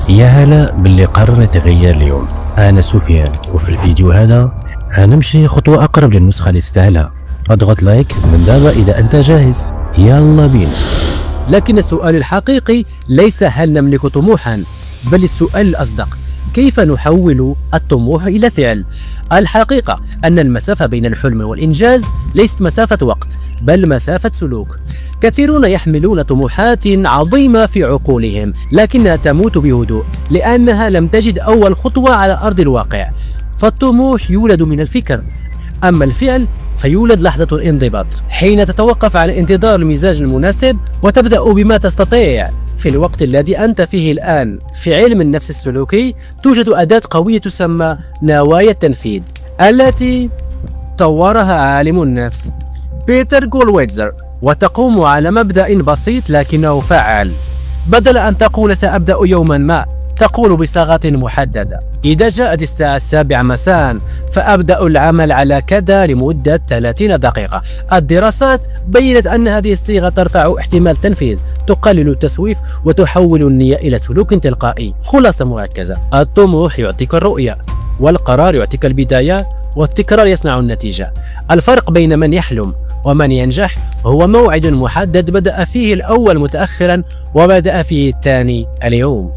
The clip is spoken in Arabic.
يا هلا باللي قرر يتغير اليوم. أنا سفيان، وفي الفيديو هذا هنمشي خطوة أقرب للنسخة اللي تستاهلها. اضغط لايك من دابا إذا أنت جاهز، يلا بينا. لكن السؤال الحقيقي ليس هل نملك طموحا، بل السؤال الأصدق: كيف نحول الطموح إلى فعل؟ الحقيقة أن المسافة بين الحلم والإنجاز ليست مسافة وقت، بل مسافة سلوك. كثيرون يحملون طموحات عظيمة في عقولهم، لكنها تموت بهدوء لأنها لم تجد أول خطوة على أرض الواقع. فالطموح يولد من الفكر، أما الفعل فيولد لحظة الانضباط، حين تتوقف عن انتظار المزاج المناسب وتبدأ بما تستطيع في الوقت الذي أنت فيه الآن. في علم النفس السلوكي توجد أداة قوية تسمى نوايا التنفيذ، التي طورها عالم النفس بيتر جولويتزر، وتقوم على مبدأ بسيط لكنه فعال. بدل أن تقول سأبدأ يوما ما، تقول بصيغة محددة: إذا جاءت الساعة 7 مساء فأبدأ العمل على كذا لمدة 30 دقيقة. الدراسات بيّنت أن هذه الصيغة ترفع احتمال التنفيذ، تقلل التسويف، وتحول النية إلى سلوك تلقائي. خلاصة مركزة: الطموح يعطيك الرؤية، والقرار يعطيك البداية، والتكرار يصنع النتيجة. الفرق بين من يحلم ومن ينجح هو موعد محدد بدأ فيه الأول متأخرا وبدأ فيه الثاني اليوم.